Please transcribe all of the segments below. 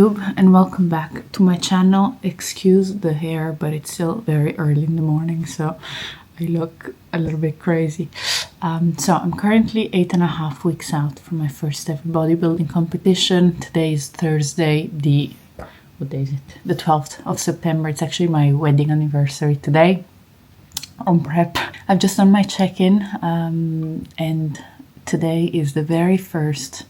YouTube, and welcome back to my channel. Excuse the hair, but it's still very early in the morning, so I look a little bit crazy. So I'm currently 8.5 weeks out from my first ever bodybuilding competition. Today is Thursday, what day is it? The 12th of September. It's actually my wedding anniversary today. On prep, I've just done my check-in, and today is the very first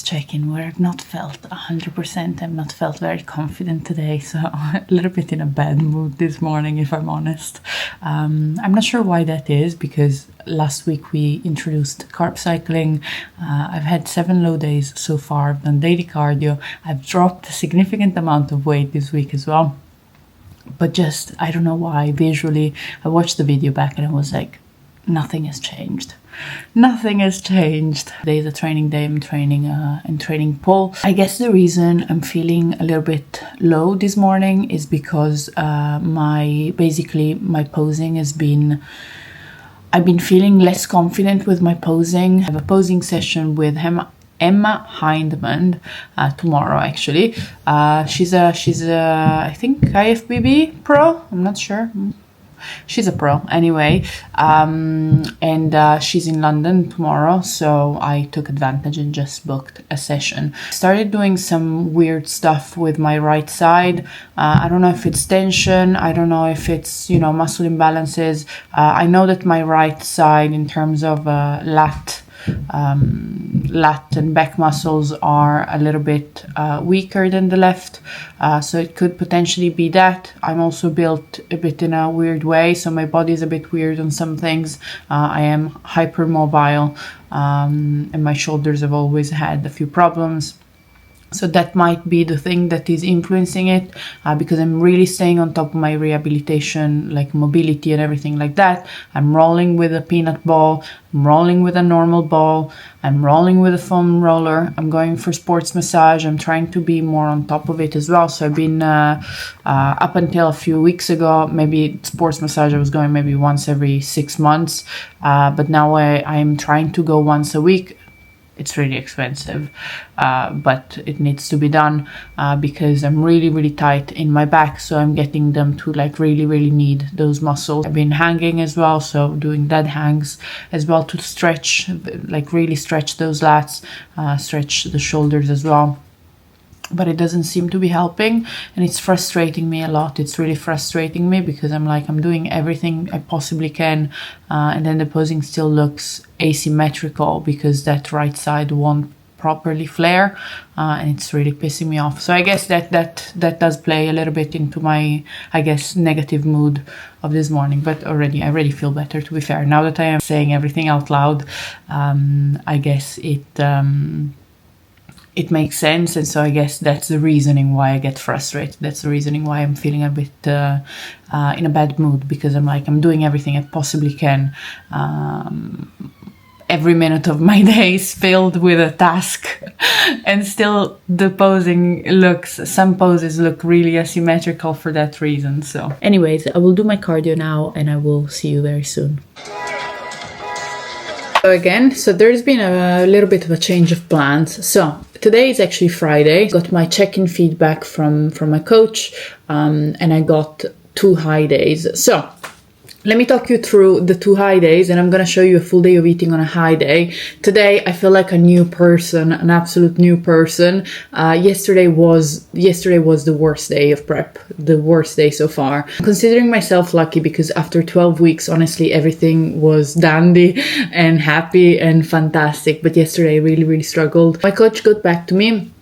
check-in where I've not felt 100%. I've not felt very confident today, so a little bit in a bad mood this morning, if I'm honest. I'm not sure why that is, because last week we introduced carb cycling. I've had 7 low days so far. I've done daily cardio. I've dropped a significant amount of weight this week as well. But just, I don't know why, visually, I watched the video back and I was like, nothing has changed. Nothing has changed. Today is a training day. I'm training pull. I guess the reason I'm feeling a little bit low this morning is because my posing has been, I've been feeling less confident with my posing. I have a posing session with Emma Hindman tomorrow, actually. She's a I think IFFB pro. I'm not sure. She's a pro anyway, and she's in London tomorrow, so I took advantage and just booked a session. Started doing some weird stuff with my right side. I don't know if it's tension, I don't know if it's, muscle imbalances. I know that my right side, in terms of lat and back muscles, are a little bit weaker than the left, so it could potentially be that. I'm also built a bit in a weird way, so my body is a bit weird on some things. I am hypermobile, and my shoulders have always had a few problems. So that might be the thing that is influencing it, because I'm really staying on top of my rehabilitation, like mobility and everything like that. I'm rolling with a peanut ball, I'm rolling with a normal ball, I'm rolling with a foam roller, I'm going for sports massage. I'm trying to be more on top of it as well. So I've been, up until a few weeks ago, maybe sports massage, I was going maybe once every 6 months, but now I'm trying to go once a week. It's really expensive, but it needs to be done because I'm really, really tight in my back. So I'm getting them to really, really need those muscles. I've been hanging as well, so doing dead hangs as well to stretch, really stretch those lats, stretch the shoulders as well. But it doesn't seem to be helping, and it's frustrating me a lot. It's really frustrating me because I'm doing everything I possibly can, and then the posing still looks asymmetrical because that right side won't properly flare, and it's really pissing me off. So I guess that does play a little bit into my, negative mood of this morning. But I already feel better, to be fair. Now that I am saying everything out loud, I guess it makes sense, and so I guess that's the reasoning why I get frustrated. That's the reasoning why I'm feeling a bit in a bad mood, because I'm doing everything I possibly can. Every minute of my day is filled with a task, and still the some poses look really asymmetrical for that reason. So anyways, I will do my cardio now, and I will see you very soon. So there's been a little bit of a change of plans. So today is actually Friday. Got my check-in feedback from my coach, and I got 2 high days. So let me talk you through the 2 high days, and I'm going to show you a full day of eating on a high day. Today, I feel like a new person, an absolute new person. Yesterday was the worst day of prep, the worst day so far. Considering myself lucky, because after 12 weeks, honestly, everything was dandy and happy and fantastic. But yesterday, I really, really struggled. My coach got back to me.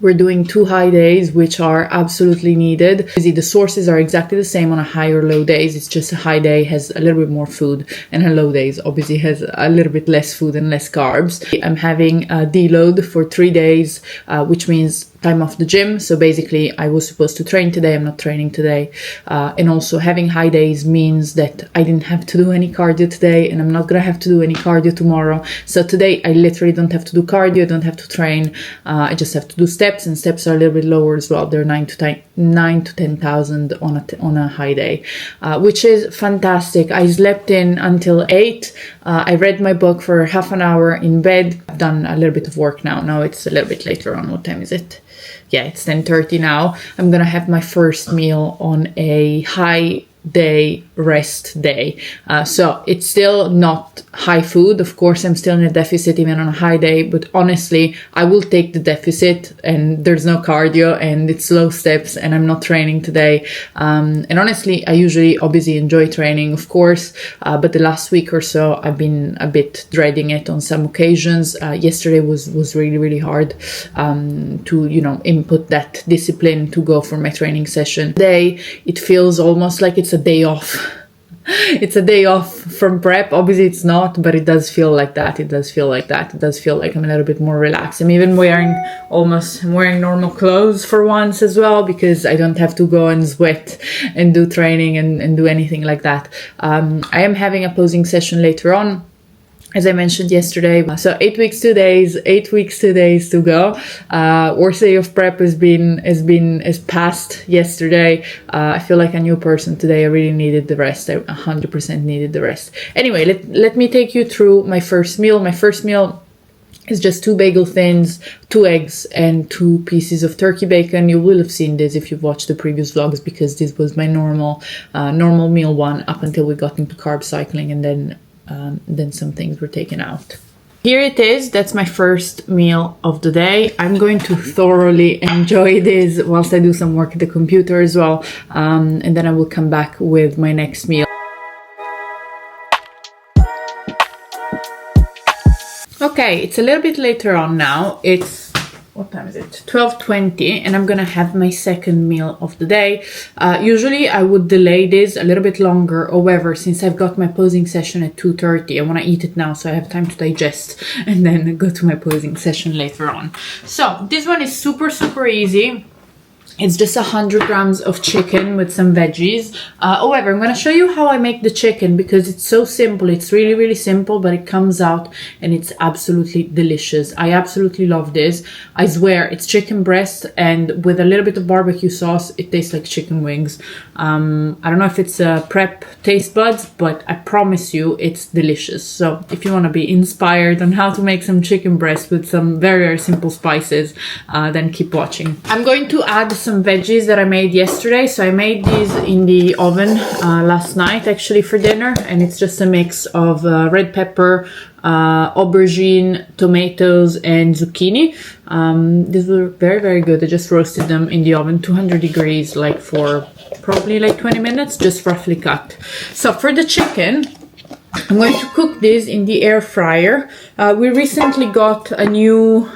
We're doing 2 high days, which are absolutely needed. The sources are exactly the same on a high or low days. It's just a high day has a little bit more food, and a low days obviously has a little bit less food and less carbs. I'm having a deload for 3 days, which means time off the gym. So basically, I was supposed to train today. I'm not training today. And also having high days means that I didn't have to do any cardio today, and I'm not going to have to do any cardio tomorrow. So today, I literally don't have to do cardio. I don't have to train. I just have to do steps, and steps are a little bit lower as well. They're 9 to 10,000 on a high day, which is fantastic. I slept in until 8. I read my book for half an hour in bed. I've done a little bit of work now. Now it's a little bit later on. What time is it? yeah, it's 10:30 now. I'm gonna have my first meal on a high day rest day. So it's still not high food. Of course, I'm still in a deficit even on a high day, but honestly, I will take the deficit, and there's no cardio and it's slow steps, and I'm not training today. And honestly, I usually obviously enjoy training, of course, but the last week or so, I've been a bit dreading it on some occasions. Yesterday was really, really hard to, you know, input that discipline to go for my training session. Today, it feels almost like it's a day off. It's a day off from prep. Obviously it's not, but it does feel like that. It does feel like I'm a little bit more relaxed. I'm even wearing normal clothes for once as well, because I don't have to go and sweat and do training and do anything like that. I am having a posing session later on, as I mentioned yesterday. So 8 weeks, 2 days, 8 weeks, 2 days to go. Worst day of prep has passed yesterday. I feel like a new person today. I really needed the rest. I 100% needed the rest. Anyway, let me take you through my first meal. My first meal is just 2 bagel thins, 2 eggs, and 2 pieces of turkey bacon. You will have seen this if you've watched the previous vlogs, because this was my normal meal one up until we got into carb cycling, and then some things were taken out. Here it is. That's my first meal of the day. I'm going to thoroughly enjoy this whilst I do some work at the computer as well, and then I will come back with my next meal. Okay, it's a little bit later on now. It's, what time is it? 12:20, and I'm gonna have my second meal of the day. Usually I would delay this a little bit longer. However, since I've got my posing session at 2:30, I want to eat it now so I have time to digest and then go to my posing session later on. So this one is super, super easy. It's just 100 grams of chicken with some veggies. However, I'm going to show you how I make the chicken, because it's so simple. It's really, really simple, but it comes out and it's absolutely delicious. I absolutely love this. I swear, it's chicken breast, and with a little bit of barbecue sauce, it tastes like chicken wings. I don't know if it's prep taste buds, but I promise you it's delicious. So if you want to be inspired on how to make some chicken breast with some very, very simple spices, then keep watching. I'm going to add some veggies that I made yesterday. So I made these in the oven last night actually for dinner, and it's just a mix of red pepper, aubergine, tomatoes, and zucchini. These were very, very good. I just roasted them in the oven, 200 degrees, like for probably like 20 minutes, just roughly cut. So for the chicken, I'm going to cook this in the air fryer. We recently got a new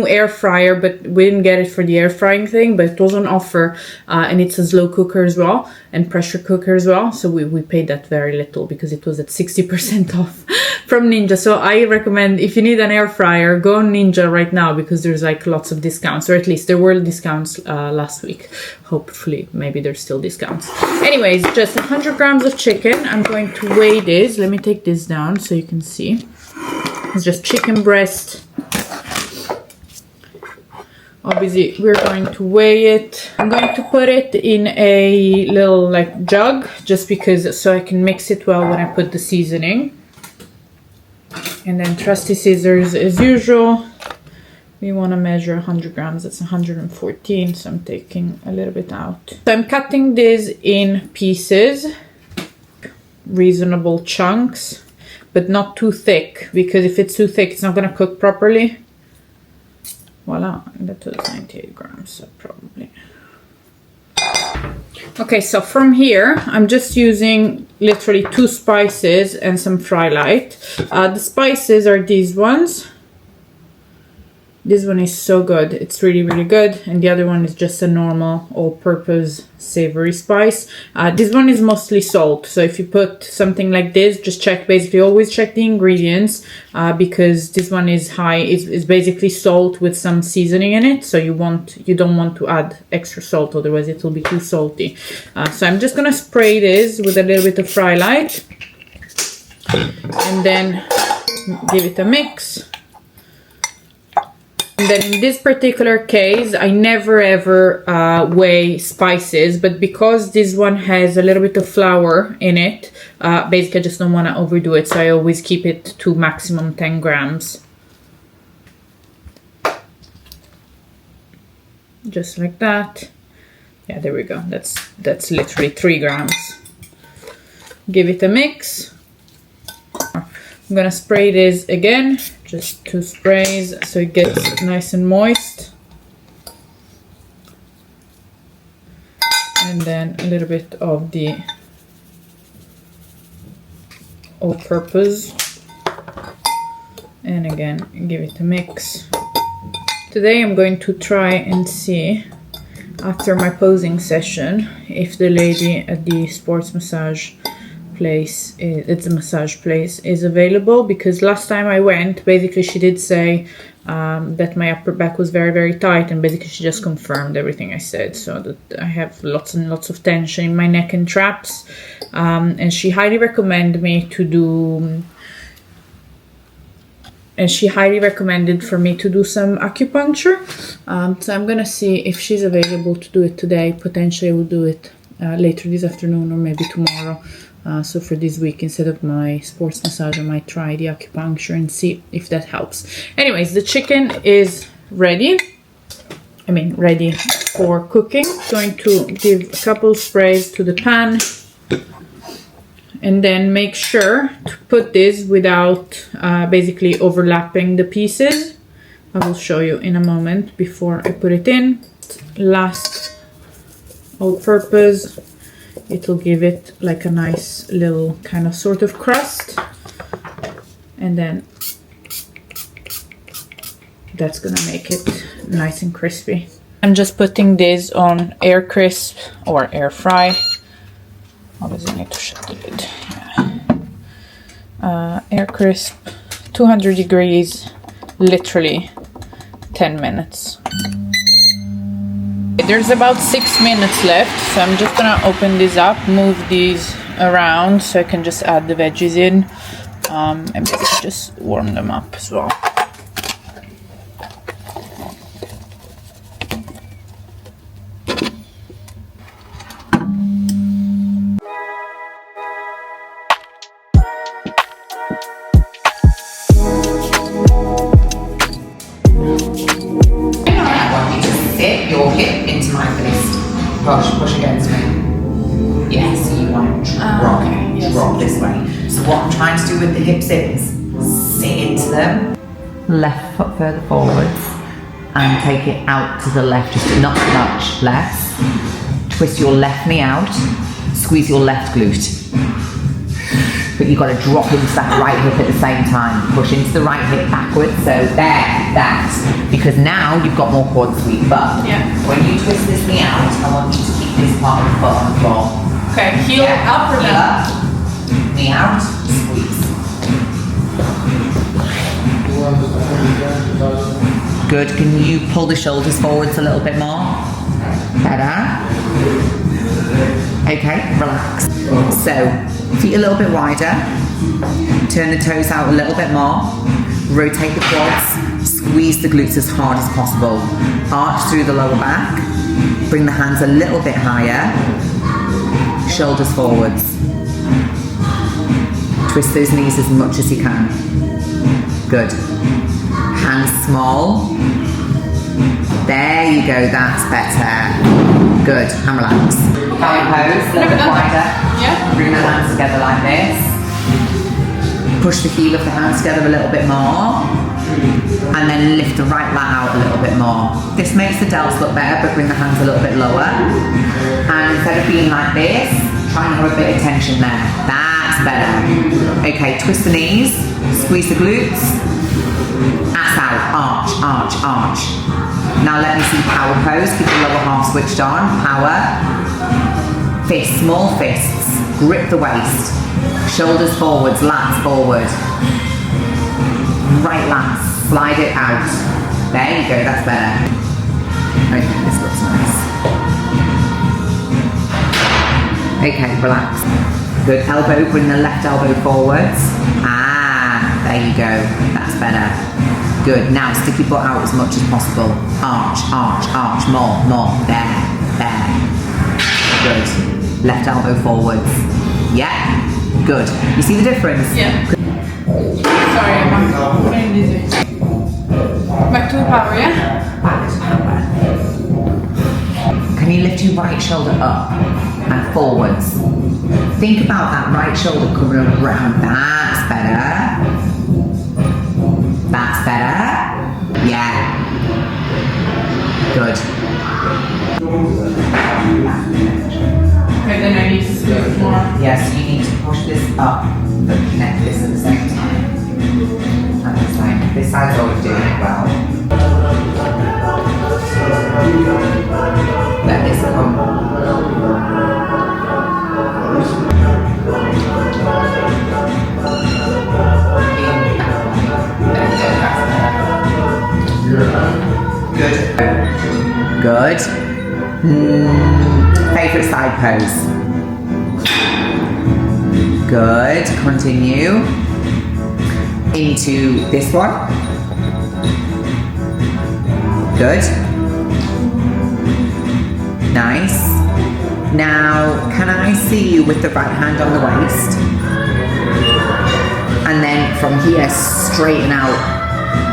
air fryer, but we didn't get it for the air frying thing, but it was on offer, and it's a slow cooker as well, and pressure cooker as well. So we paid that very little because it was at 60% off from Ninja. So I recommend, if you need an air fryer, go on Ninja right now, because there's like lots of discounts, or at least there were discounts last week. Hopefully, maybe there's still discounts. Anyways, just 100 grams of chicken. I'm going to weigh this. Let me take this down so you can see. It's just chicken breast. Obviously, we're going to weigh it. I'm going to put it in a little like jug, just because, so I can mix it well when I put the seasoning. And then trusty scissors as usual. We want to measure 100 grams. That's 114, so I'm taking a little bit out. So I'm cutting this in pieces, reasonable chunks, but not too thick, because if it's too thick, it's not going to cook properly. Voila, that was 98 grams, so probably. Okay, so from here, I'm just using literally 2 spices and some fry light. The spices are these ones. This one is so good. It's really, really good. And the other one is just a normal all-purpose savory spice. This one is mostly salt. So if you put something like this, just check, basically always check the ingredients, because this one is high. It's basically salt with some seasoning in it. So you don't want to add extra salt, otherwise it will be too salty. So I'm just gonna spray this with a little bit of fry light, and then give it a mix. And then in this particular case, I never ever weigh spices, but because this one has a little bit of flour in it, basically I just don't want to overdo it, so I always keep it to maximum 10 grams. just like that. Yeah, there we go. That's literally 3 grams. Give it a mix. I'm gonna spray this again, just 2 sprays so it gets nice and moist. And then a little bit of the all-purpose. And again, give it a mix. Today I'm going to try and see, after my posing session, if the lady at the sports massage place, it's a massage place, is available, because last time I went, basically she did say that my upper back was very, very tight, and basically she just confirmed everything I said, so that I have lots and lots of tension in my neck and traps, and she highly recommended me to do for me to do some acupuncture. So I'm gonna see if she's available to do it today. Potentially I will do it later this afternoon or maybe tomorrow. So for this week, instead of my sports massage, I might try the acupuncture and see if that helps. Anyways, the chicken is ready. Ready for cooking. Going to give a couple sprays to the pan. And then make sure to put this without basically overlapping the pieces. I will show you in a moment before I put it in. Last all-purpose. It will give it like a nice little kind of sort of crust. And then that's gonna make it nice and crispy. I'm just putting this on air crisp or air fry. Obviously I need to shut the lid. Yeah. Air crisp, 200 degrees, literally 10 minutes. There's about 6 minutes left, so I'm just gonna open this up, move these around so I can just add the veggies in, and basically just warm them up as well. Your hip into my fist. Push against me. Yes, so you want to drop this way. So what I'm trying to do with the hips is sit into them. Left foot further forwards and take it out to the left, just not much less. Twist your left knee out, squeeze your left glute. But you've got to drop into that right hip at the same time. Push into the right hip backwards, so that. Because now you've got more quad sweep, but when you twist this knee out, I want you to keep this part of the foot on the floor. Okay, heel up or down? Knee out, squeeze. Good, can you pull the shoulders forwards a little bit more? Better. Okay, relax. So, feet a little bit wider, turn the toes out a little bit more, rotate the quads, squeeze the glutes as hard as possible, arch through the lower back, bring the hands a little bit higher, shoulders forwards, twist those knees as much as you can, good, hands small, there you go, that's better, good, and relax. Cow pose, a little bit wider. Yeah. Bring the hands together like this. Push the heel of the hands together a little bit more. And then lift the right lat out a little bit more. This makes the delts look better, but bring the hands a little bit lower. And instead of being like this, try and have a bit of tension there. That's better. Okay, twist the knees, squeeze the glutes. Ass out, arch, arch, arch. Now let me see power pose, keep the lower half switched on, power. Fists, small fists, grip the waist, shoulders forwards, lats forward, right lats, slide it out, there you go, that's better. Okay, this looks nice. Okay, relax. Good, elbow, bring the left elbow forwards, there you go, that's better. Good, now stick your butt out as much as possible, arch, arch, arch, more, there, good. Left elbow forwards. Yeah? Good. You see the difference? Yeah. Sorry, I'm getting dizzy. Back to the power, yeah? Back to power. you lift your right shoulder up and forwards? Think about that right shoulder coming around. That's better. That's better. Yeah. Good. Okay, then I need to scoot more. Yes, you need to push this up but connect this at the same time. And it's like, this side's always doing it well. Let this come. Good. Good. Favorite side pose. Good. Continue. Into this one. Good. Nice. Now, can I see you with the right hand on the waist? And then from here, straighten out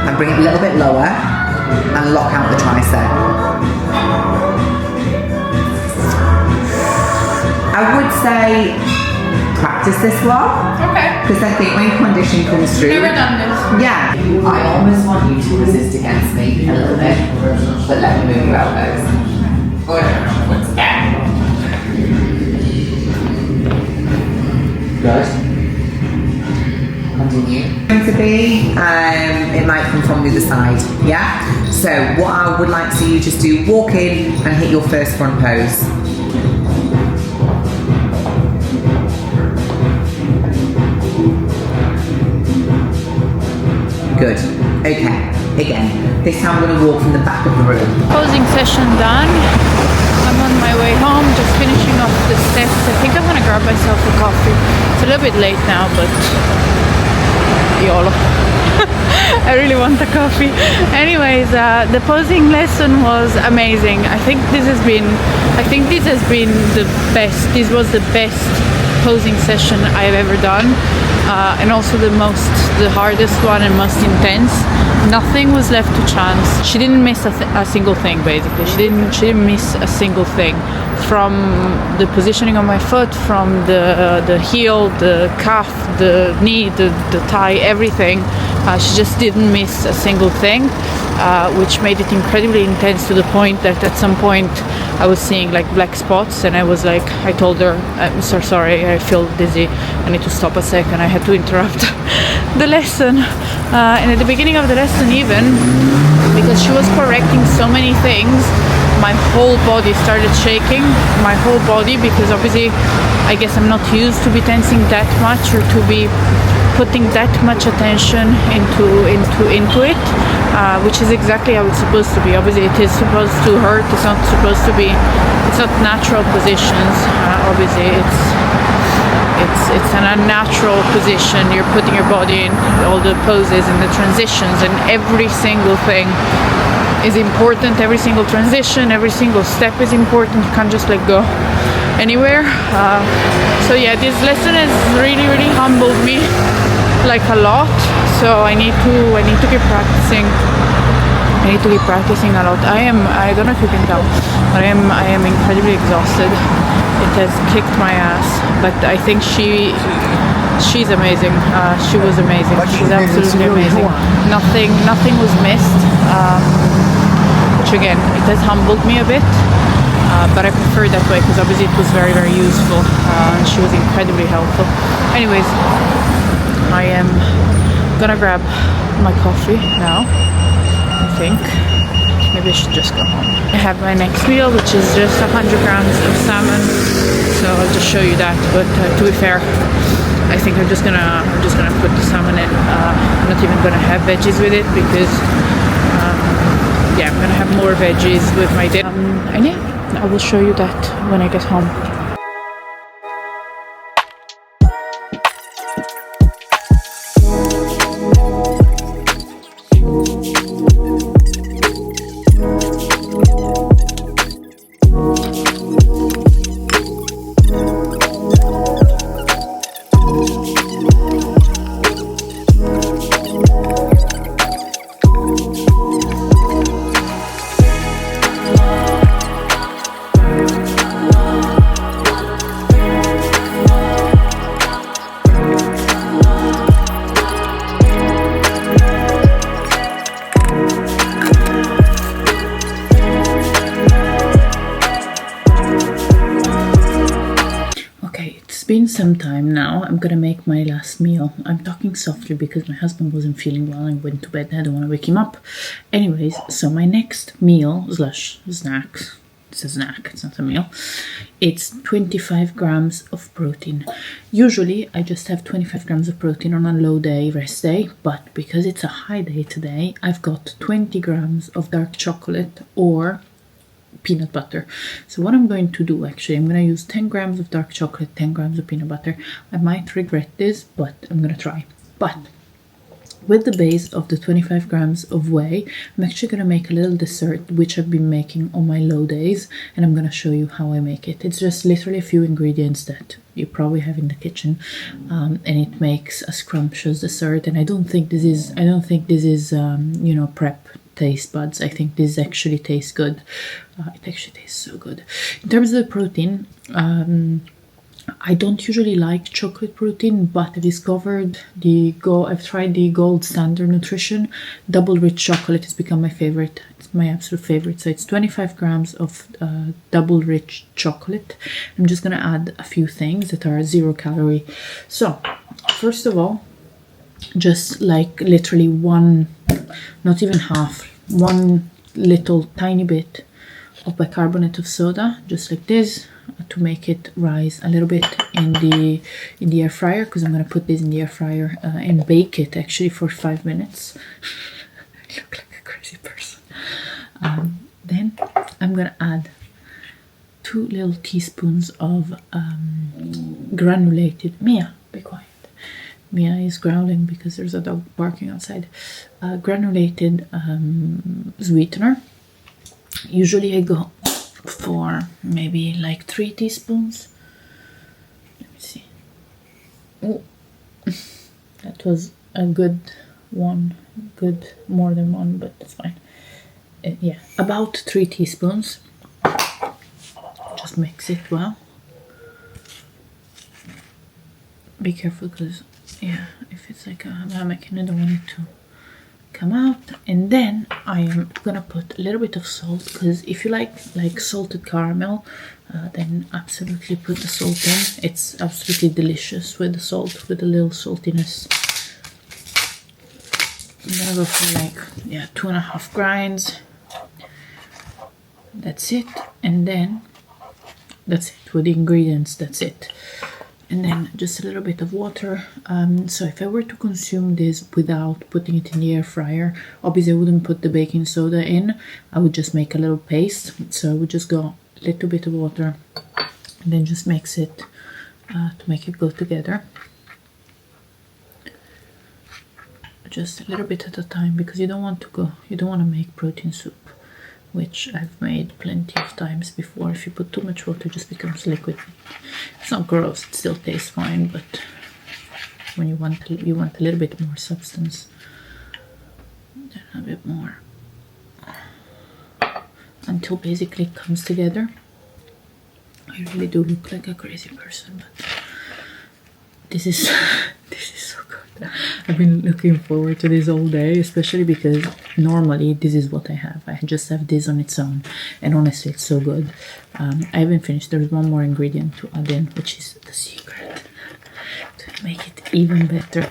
and bring it a little bit lower and lock out the tricep. I would say practice this one. Okay. Because I think when condition comes through. Never done this. Yeah. I almost want you to resist against me a little bit, but let me move your elbows. Once again. Good. Continue. Going to be, it might come from the other side, yeah? So what I would like to see you just do, walk in and hit your first front pose. Good. Okay. Again, this time I'm going to walk from the back of the room. Posing session done. I'm on my way home, just finishing off the steps. I think I'm gonna grab myself a coffee. It's a little bit late now, but YOLO. I really want a coffee. Anyways, the posing lesson was amazing. I think this has been the best. This was the best posing session I've ever done, and also the hardest one and most intense. Nothing was left to chance. She didn't miss a single thing. Basically, she didn't miss a single thing, from the positioning of my foot, from the heel, the calf, the knee, the thigh, everything. She just didn't miss a single thing, which made it incredibly intense, to the point that at some point I was seeing like black spots, and I was like, I told her, I'm so sorry, I feel dizzy, I need to stop a second. I had to interrupt the lesson, and at the beginning of the lesson, even because she was correcting so many things, my whole body started shaking, my whole body, because obviously I guess I'm not used to be tensing that much, or to be putting that much attention into it, which is exactly how it's supposed to be. Obviously it is supposed to hurt, it's not natural positions. Obviously it's an unnatural position. You're putting your body in all the poses and the transitions, and every single thing is important. Every single transition, every single step is important. You can't just let go anywhere. So yeah, this lesson has really humbled me like a lot. So I need to keep practicing. I need to keep practicing a lot. I don't know if you can tell, but I am incredibly exhausted. It has kicked my ass, but I think she's amazing. She was amazing. She's absolutely amazing. Nothing was missed, which again, it has humbled me a bit. But I prefer that way, because obviously it was very useful, and she was incredibly helpful. Anyways, I am gonna grab my coffee now, I think. Maybe I should just go home. I have my next meal, which is just 100 grams of salmon, so I'll just show you that. But to be fair, I think I'm just gonna put the salmon in. I'm not even gonna have veggies with it, because yeah, I'm gonna have more veggies with my dinner. And yeah, I will show you that when I get home. been some time now. I'm gonna make my last meal. I'm talking softly because my husband wasn't feeling well and went to bed. I don't want to wake him up. Anyways, so my next meal slash snack, it's a snack, it's not a meal. It's 25 grams of protein. Usually I just have 25 grams of protein on a low day, rest day, but because it's a high day today, I've got 20 grams of dark chocolate or peanut butter. So what I'm going to do, actually, I'm going to use 10 grams of dark chocolate, 10 grams of peanut butter. I might regret this, but I'm going to try. But with the base of the 25 grams of whey, I'm actually going to make a little dessert, which I've been making on my low days, and I'm going to show you how I make it. It's just literally a few ingredients that you probably have in the kitchen, and it makes a scrumptious dessert. And I don't think this is you know, prep taste buds. I think this actually tastes good. It actually tastes so good. In terms of the protein, I don't usually like chocolate protein, but I discovered I've tried the Gold Standard Nutrition. Double rich chocolate has become my favorite. It's my absolute favorite. So it's 25 grams of double rich chocolate. I'm just gonna add a few things that are 0 calorie. So first of all, just like literally one, not even half, one little tiny bit of bicarbonate of soda, just like this, to make it rise a little bit in the air fryer, because I'm going to put this in the air fryer and bake it actually for 5 minutes. I look like a crazy person. Then I'm going to add 2 little teaspoons of granulated, Mia, be quiet. Mia is growling because there's a dog barking outside. Granulated sweetener. Usually I go for maybe like 3 teaspoons. Let me see. Oh, that was a good one. Good, more than one, but that's fine. Yeah, about 3 teaspoons. Just mix it well. Be careful because, yeah, if it's like a ramekin, I don't want it to come out. And then I am gonna put a little bit of salt, because if you like salted caramel, then absolutely put the salt in. It's absolutely delicious with the salt, with a little saltiness. I'm gonna go for like, yeah, 2.5 grinds. That's it. And then that's it with the ingredients. That's it. And then just a little bit of water. So if I were to consume this without putting it in the air fryer, obviously I wouldn't put the baking soda in. I would just make a little paste. So I would just go a little bit of water and then just mix it to make it go together. Just a little bit at a time, because you don't want to make protein soup, which I've made plenty of times before. If you put too much water, it just becomes liquid. It's not gross, it still tastes fine, but when you want a little bit more substance, then a bit more, until basically it comes together. I really do look like a crazy person, but this is so good. I've been looking forward to this all day, especially because normally this is what I have. I just have this on its own, and honestly it's so good. I haven't finished. There's one more ingredient to add in, which is the secret to make it even better.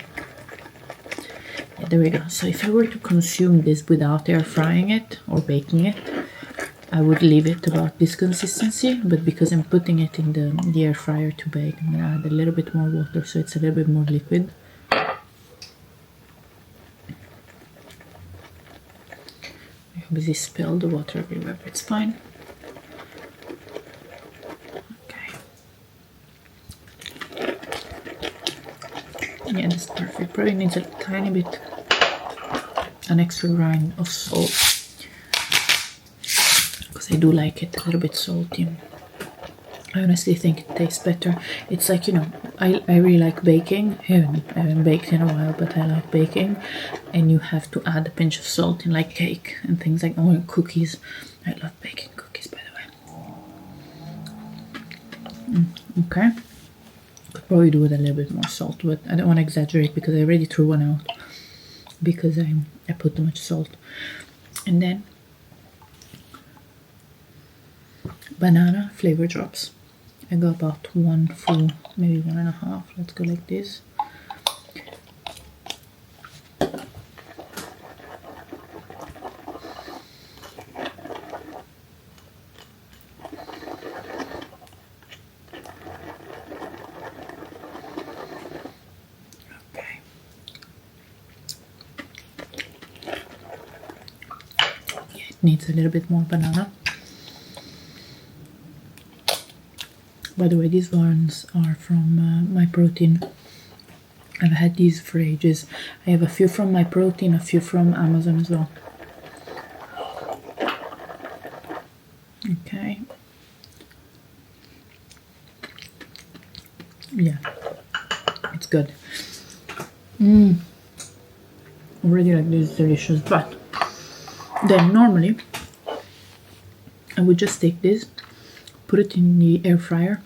Yeah, there we go. So if I were to consume this without air frying it or baking it, I would leave it about this consistency, but because I'm putting it in the air fryer to bake, I'm gonna add a little bit more water so it's a little bit more liquid. I obviously spilled the water everywhere, but it's fine. Okay. Yeah, that's perfect. Probably needs a tiny bit, an extra grind of salt, because I do like it a little bit salty. I honestly think it tastes better. It's like, you know, I really like baking. I haven't baked in a while, but I like baking. And you have to add a pinch of salt in like cake and things like, or cookies. I love baking cookies, by the way. Okay. Could probably do with a little bit more salt, but I don't want to exaggerate because I already threw one out because I put too much salt. And then banana flavor drops. I got about one full, maybe 1.5. Let's go like this. Okay. Yeah, it needs a little bit more banana. By the way, these ones are from My Protein. I've had these for ages. I have a few from My Protein, a few from Amazon as well. Okay. Yeah, it's good. Already like this is delicious, but then normally I would just take this, put it in the air fryer,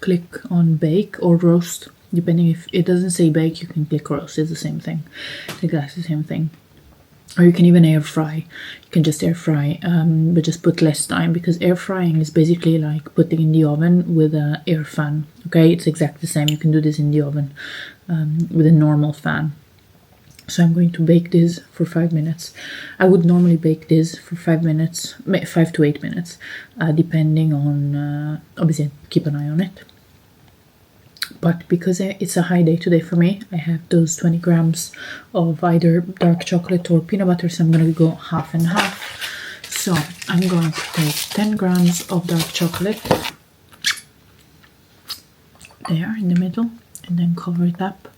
click on bake or roast, depending. If it doesn't say bake, you can click roast, it's the same thing. I think that's the same thing. Or you can even air fry. You can just air fry, but just put less time, because air frying is basically like putting in the oven with an air fan. Okay, it's exactly the same. You can do this in the oven with a normal fan. So I'm going to bake this for 5 minutes. I would normally bake this for 5 minutes, 5 to 8 minutes, depending on, obviously keep an eye on it. But because it's a high day today for me, I have those 20 grams of either dark chocolate or peanut butter, so I'm going to go half and half. So I'm going to take 10 grams of dark chocolate there in the middle, and then cover it up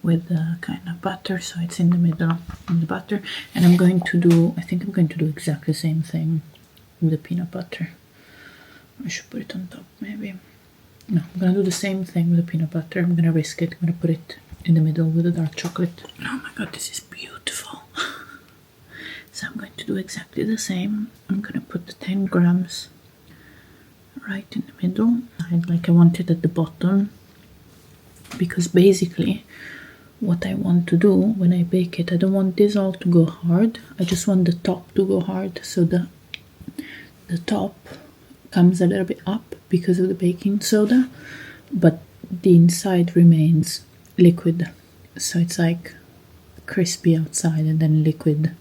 with a kind of butter, so it's in the middle of the butter. And I'm going to do, I think I'm going to do exactly the same thing with the peanut butter. I should put it on top, maybe. No, I'm gonna do the same thing with the peanut butter. I'm gonna risk it. I'm gonna put it in the middle with the dark chocolate. Oh my god, this is beautiful. So I'm going to do exactly the same. I'm gonna put the 10 grams right in the middle. Like I want it at the bottom, because basically what I want to do when I bake it, I don't want this all to go hard. I just want the top to go hard, so the top comes a little bit up because of the baking soda, but the inside remains liquid, so it's like crispy outside and then liquid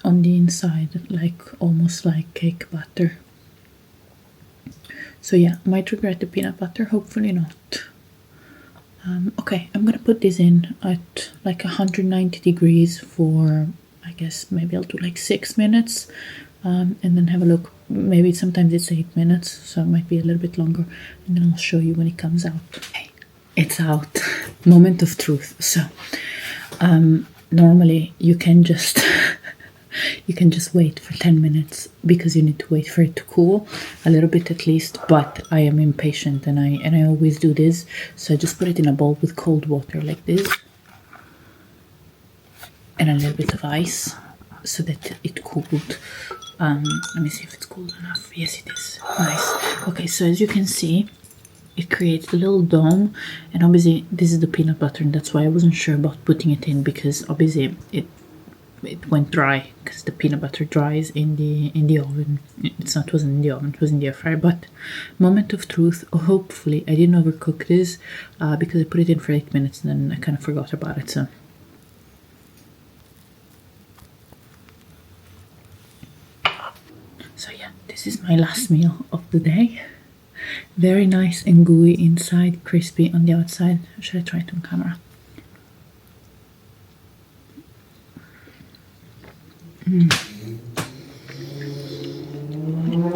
on the inside, like almost like cake batter. So yeah, might regret the peanut butter, hopefully not. Okay, I'm gonna put this in at like 190 degrees for, I guess maybe I'll do like 6 minutes, and then have a look. Maybe sometimes it's 8 minutes, so it might be a little bit longer, and then I'll show you when it comes out. Okay, it's out. Moment of truth. So normally you can just you can just wait for 10 minutes, because you need to wait for it to cool a little bit at least, but I am impatient, and I always do this. So I just put it in a bowl with cold water like this, and a little bit of ice, so that it cooled. Let me see if it's cold enough. Yes, it is. Nice. Okay, so as you can see, it creates a little dome, and obviously this is the peanut butter, and that's why I wasn't sure about putting it in, because obviously it went dry, because the peanut butter dries in the oven. It wasn't in the oven, it was in the air fryer. But moment of truth, hopefully I didn't overcook this, because I put it in for 8 minutes and then I kind of forgot about it. So yeah, this is my last meal of the day. Very nice and gooey inside, crispy on the outside. Should I try it on camera?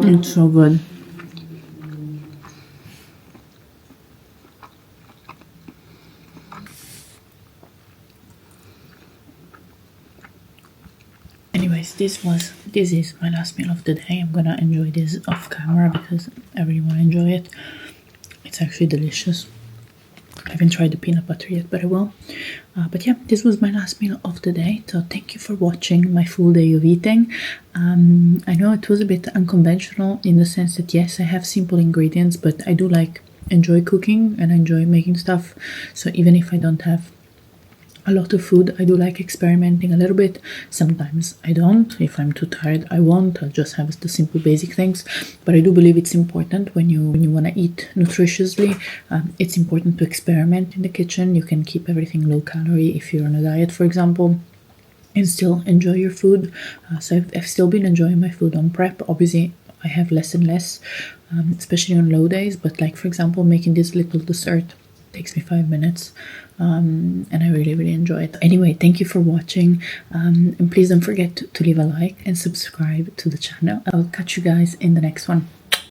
It's so good. Anyways, this is my last meal of the day. I'm gonna enjoy this off camera because I really want to enjoy it. It's actually delicious. I haven't tried the peanut butter yet, but I will. But yeah, this was my last meal of the day. So thank you for watching my full day of eating. I know it was a bit unconventional in the sense that yes, I have simple ingredients, but I do enjoy cooking and I enjoy making stuff. So even if I don't have a lot of food. I do like experimenting a little bit. Sometimes I don't. If I'm too tired, I won't. I'll just have the simple basic things. But I do believe it's important when you want to eat nutritiously. It's important to experiment in the kitchen. You can keep everything low calorie if you're on a diet, for example, and still enjoy your food. So I've still been enjoying my food on prep. Obviously, I have less and less, especially on low days. But like, for example, making this little dessert takes me 5 minutes, and I really, really enjoy it. Anyway, thank you for watching, and please don't forget to leave a like and subscribe to the channel. I'll catch you guys in the next one.